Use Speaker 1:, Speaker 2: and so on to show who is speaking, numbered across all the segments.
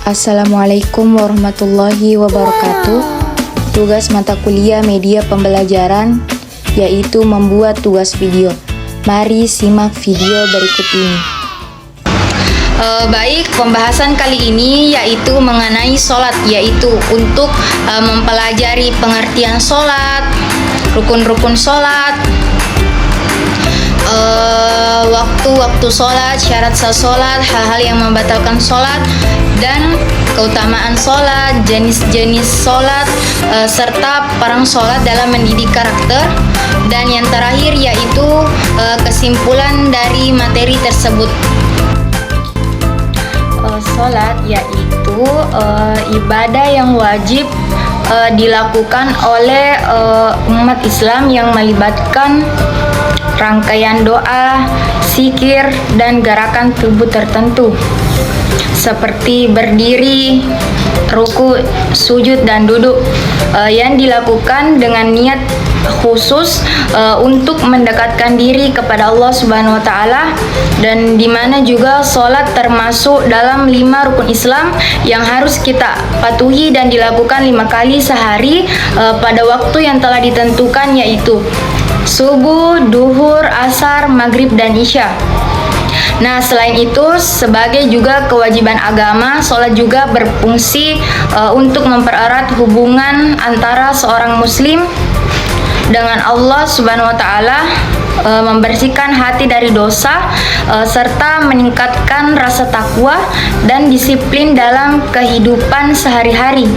Speaker 1: Assalamualaikum warahmatullahi wabarakatuh. Tugas mata kuliah media pembelajaran yaitu membuat tugas video. Mari simak video berikut ini.
Speaker 2: Baik, pembahasan kali ini yaitu mengenai sholat, yaitu untuk mempelajari pengertian sholat, rukun-rukun sholat, waktu-waktu sholat, syarat sah sholat, hal-hal yang membatalkan sholat, dan keutamaan sholat, jenis-jenis sholat, serta perang sholat dalam mendidik karakter. Dan yang terakhir yaitu kesimpulan dari materi tersebut. Sholat yaitu ibadah yang wajib dilakukan oleh umat Islam yang melibatkan rangkaian doa, zikir, dan gerakan tubuh tertentu seperti berdiri, ruku, sujud, dan duduk yang dilakukan dengan niat khusus untuk mendekatkan diri kepada Allah Subhanahu wa Ta'ala, dan di mana juga sholat termasuk dalam 5 rukun Islam yang harus kita patuhi dan dilakukan 5 kali sehari pada waktu yang telah ditentukan, yaitu subuh, duhur, asar, maghrib, dan isya. Nah, selain itu, sebagai juga kewajiban agama, sholat juga berfungsi untuk mempererat hubungan antara seorang muslim dengan Allah Subhanahu wa Ta'ala, membersihkan hati dari dosa, serta meningkatkan rasa takwa dan disiplin dalam kehidupan sehari-hari.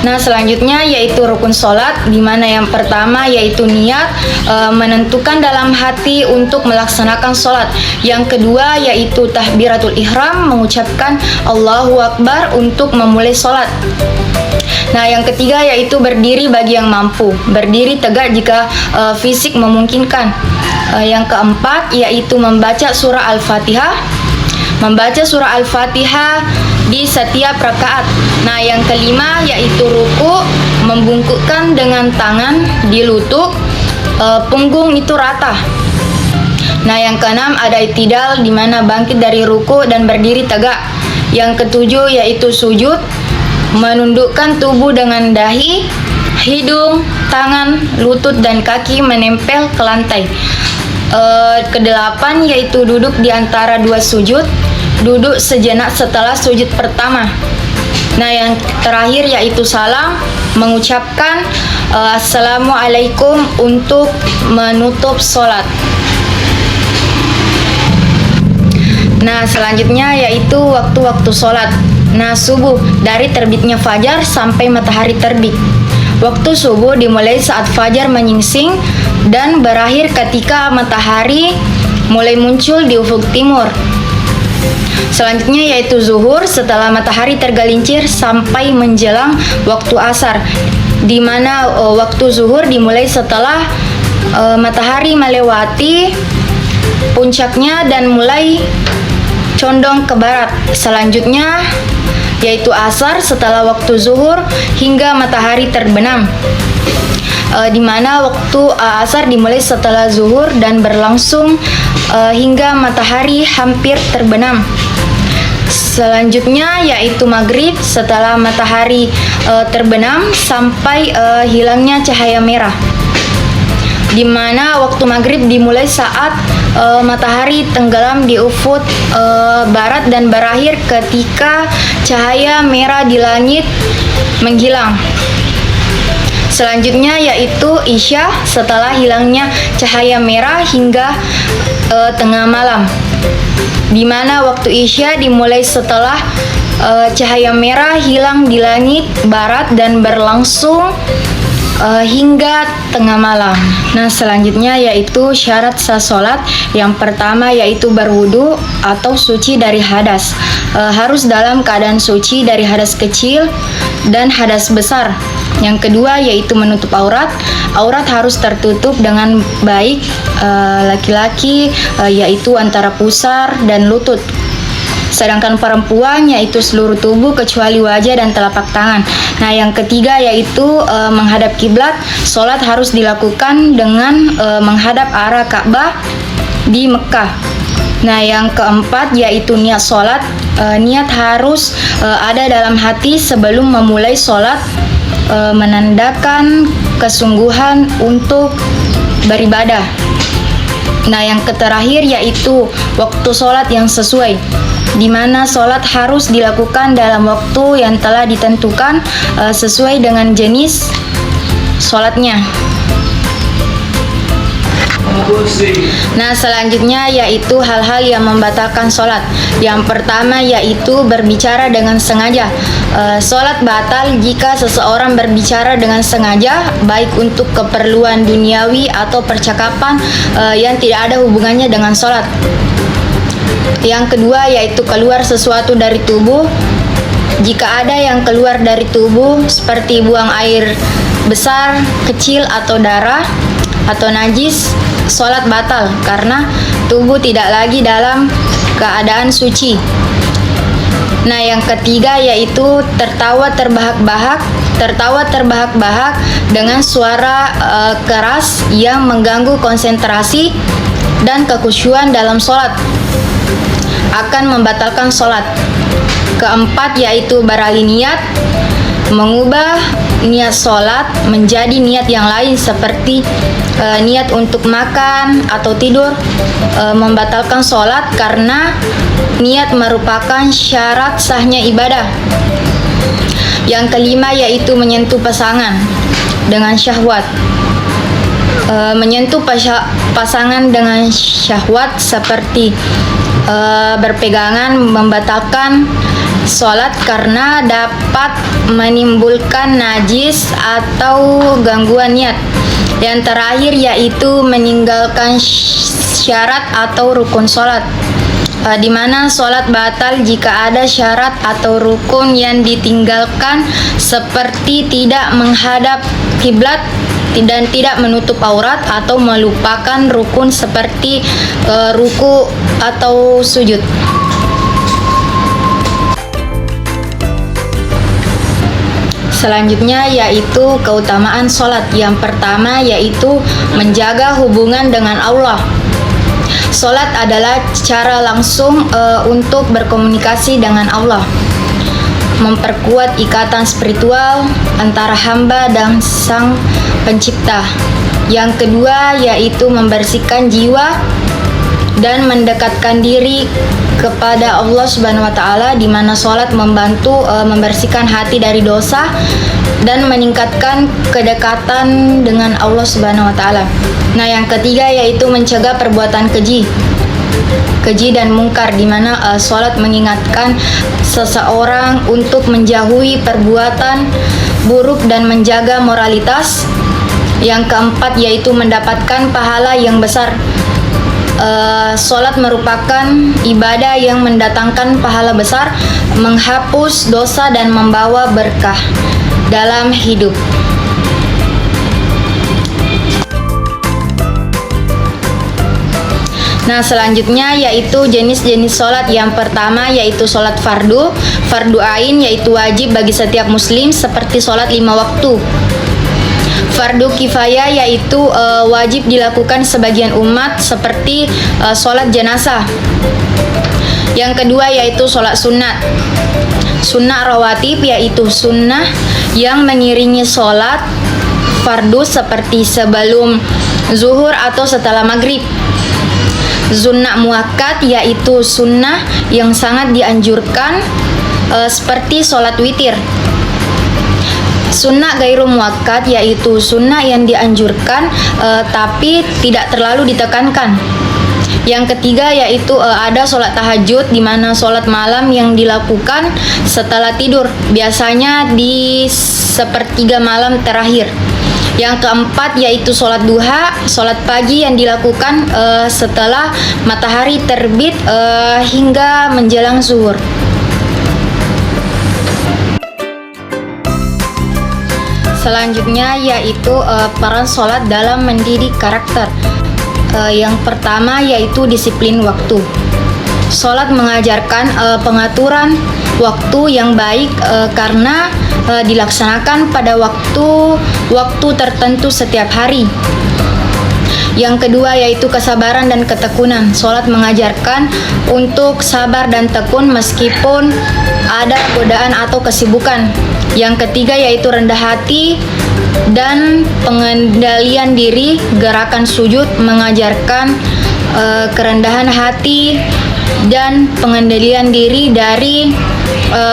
Speaker 2: Nah, selanjutnya yaitu rukun sholat, di mana yang pertama yaitu niat, menentukan dalam hati untuk melaksanakan sholat. Yang kedua yaitu takbiratul ihram, mengucapkan Allahu Akbar untuk memulai sholat. Nah, yang ketiga yaitu berdiri bagi yang mampu, berdiri tegak jika fisik memungkinkan. Yang keempat yaitu membaca surah Al-Fatihah, membaca surah Al-Fatihah di setiap rakaat. Nah, yang kelima yaitu ruku, membungkukkan dengan tangan di lutut, punggung itu rata. Nah, yang keenam ada i'tidal, di mana bangkit dari ruku dan berdiri tegak. Yang ketujuh yaitu sujud, menundukkan tubuh dengan dahi, hidung, tangan, lutut, dan kaki menempel ke lantai. Kedelapan yaitu duduk di antara dua sujud, duduk sejenak setelah sujud pertama. Nah, yang terakhir yaitu salam, mengucapkan Assalamualaikum untuk menutup sholat. Nah, selanjutnya yaitu waktu-waktu sholat. Nah, subuh, dari terbitnya fajar sampai matahari terbit. Waktu subuh dimulai saat fajar menyingsing dan berakhir ketika matahari mulai muncul di ufuk timur. Selanjutnya yaitu zuhur, setelah matahari tergelincir sampai menjelang waktu asar, di mana waktu zuhur dimulai setelah matahari melewati puncaknya dan mulai condong ke barat. Selanjutnya yaitu asar, setelah waktu zuhur hingga matahari terbenam, di mana waktu asar dimulai setelah zuhur dan berlangsung hingga matahari hampir terbenam. Selanjutnya yaitu maghrib, setelah matahari terbenam sampai hilangnya cahaya merah, di mana waktu maghrib dimulai saat matahari tenggelam di ufuk barat dan berakhir ketika cahaya merah di langit menghilang. Selanjutnya yaitu isya, setelah hilangnya cahaya merah hingga tengah malam, di mana waktu isya dimulai setelah cahaya merah hilang di langit barat dan berlangsung hingga tengah malam. Nah, selanjutnya yaitu syarat sah sholat. Yang pertama yaitu berwudu atau suci dari hadas. Harus dalam keadaan suci dari hadas kecil dan hadas besar. Yang kedua yaitu menutup aurat. Aurat harus tertutup dengan baik laki-laki yaitu antara pusar dan lutut. Sedangkan perempuan yaitu seluruh tubuh kecuali wajah dan telapak tangan. Nah, yang ketiga yaitu menghadap kiblat. Sholat harus dilakukan dengan menghadap arah Ka'bah di Mekah. Nah, yang keempat yaitu niat sholat. Niat harus ada dalam hati sebelum memulai sholat, menandakan kesungguhan untuk beribadah. Nah, yang terakhir yaitu waktu sholat yang sesuai, di mana sholat harus dilakukan dalam waktu yang telah ditentukan sesuai dengan jenis sholatnya. Nah, selanjutnya yaitu hal-hal yang membatalkan sholat. Yang pertama yaitu berbicara dengan sengaja. Sholat batal jika seseorang berbicara dengan sengaja, baik untuk keperluan duniawi atau percakapan yang tidak ada hubungannya dengan sholat. Yang kedua yaitu keluar sesuatu dari tubuh. Jika ada yang keluar dari tubuh seperti buang air besar, kecil, atau darah atau najis, sholat batal karena tubuh tidak lagi dalam keadaan suci. Nah, yang ketiga yaitu tertawa terbahak-bahak dengan suara keras yang mengganggu konsentrasi dan kekhusyuan dalam sholat, akan membatalkan sholat. Keempat yaitu beralih niat, mengubah niat sholat menjadi niat yang lain seperti niat untuk makan atau tidur, membatalkan sholat karena niat merupakan syarat sahnya ibadah. Yang kelima yaitu menyentuh pasangan dengan syahwat. Menyentuh pasangan dengan syahwat seperti berpegangan membatalkan sholat karena dapat menimbulkan najis atau gangguan niat. Yang terakhir yaitu meninggalkan syarat atau rukun sholat, di mana sholat batal jika ada syarat atau rukun yang ditinggalkan seperti tidak menghadap kiblat dan tidak menutup aurat atau melupakan rukun seperti ruku atau sujud. Selanjutnya yaitu keutamaan sholat. Yang pertama yaitu menjaga hubungan dengan Allah. Sholat adalah cara langsung untuk berkomunikasi dengan Allah, memperkuat ikatan spiritual antara hamba dan Sang Pencipta. Yang kedua yaitu membersihkan jiwa dan mendekatkan diri kepada Allah Subhanahu wa taala, di mana sholat membantu membersihkan hati dari dosa dan meningkatkan kedekatan dengan Allah Subhanahu wa taala. Nah, yang ketiga yaitu mencegah perbuatan keji dan mungkar, di mana sholat mengingatkan seseorang untuk menjauhi perbuatan buruk dan menjaga moralitas. Yang keempat yaitu mendapatkan pahala yang besar. Sholat merupakan ibadah yang mendatangkan pahala besar, menghapus dosa dan membawa berkah dalam hidup. Nah, selanjutnya yaitu jenis-jenis sholat. Yang pertama yaitu sholat fardu ain, yaitu wajib bagi setiap muslim seperti sholat 5 waktu. Fardu kifayah yaitu wajib dilakukan sebagian umat seperti sholat jenazah. Yang kedua yaitu sholat sunat. Sunnah rawatib yaitu sunnah yang mengiringi sholat fardu seperti sebelum zuhur atau setelah maghrib. Sunnah muakkad yaitu sunnah yang sangat dianjurkan seperti sholat witir. Sunnah gairu muakkad yaitu sunnah yang dianjurkan tapi tidak terlalu ditekankan. Yang ketiga yaitu ada sholat tahajud, di mana sholat malam yang dilakukan setelah tidur, biasanya di sepertiga malam terakhir. Yang keempat yaitu sholat duha, sholat pagi yang dilakukan setelah matahari terbit hingga menjelang zuhur. Selanjutnya yaitu peran sholat dalam mendidik karakter. Yang pertama yaitu disiplin waktu. Sholat mengajarkan pengaturan waktu yang baik karena dilaksanakan pada waktu tertentu setiap hari. Yang kedua yaitu kesabaran dan ketekunan. Sholat mengajarkan untuk sabar dan tekun meskipun ada godaan atau kesibukan. Yang ketiga yaitu rendah hati dan pengendalian diri. Gerakan sujud mengajarkan kerendahan hati dan pengendalian diri dari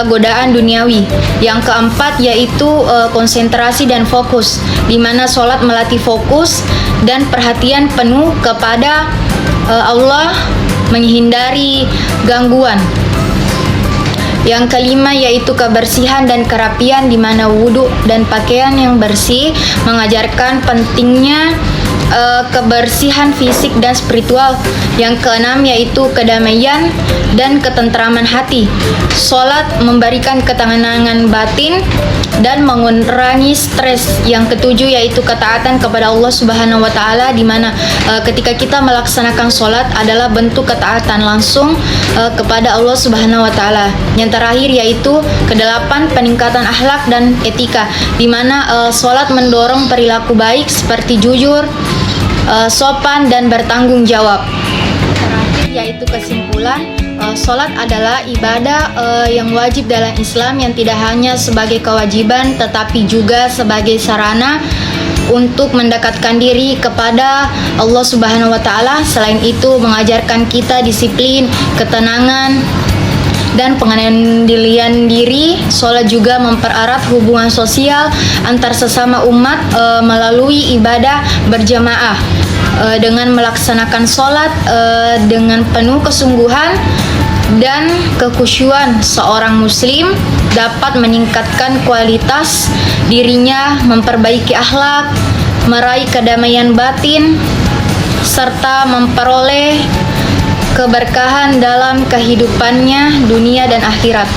Speaker 2: godaan duniawi. Yang keempat yaitu konsentrasi dan fokus, di mana sholat melatih fokus dan perhatian penuh kepada Allah, menghindari gangguan. Yang kelima yaitu kebersihan dan kerapian, di mana wudhu dan pakaian yang bersih mengajarkan pentingnya kebersihan fisik dan spiritual. Yang keenam yaitu kedamaian dan ketentraman hati. Sholat memberikan ketenangan batin dan mengurangi stres. Yang ketujuh yaitu ketaatan kepada Allah Subhanahu wa taala, di mana ketika kita melaksanakan sholat adalah bentuk ketaatan langsung kepada Allah Subhanahu wa taala. Yang terakhir yaitu kedelapan peningkatan akhlak dan etika, di mana sholat mendorong perilaku baik seperti jujur, sopan dan bertanggung jawab. Terakhir yaitu kesimpulan, sholat adalah ibadah yang wajib dalam Islam, yang tidak hanya sebagai kewajiban tetapi juga sebagai sarana untuk mendekatkan diri kepada Allah Subhanahu wa taala. Selain itu mengajarkan kita disiplin, ketenangan dan pengendalian diri. Sholat juga mempererat hubungan sosial antar sesama umat melalui ibadah berjamaah. Dengan melaksanakan sholat dengan penuh kesungguhan dan kekhusyuan, seorang muslim dapat meningkatkan kualitas dirinya, memperbaiki akhlak, meraih kedamaian batin, serta memperoleh keberkahan dalam kehidupannya dunia dan akhirat.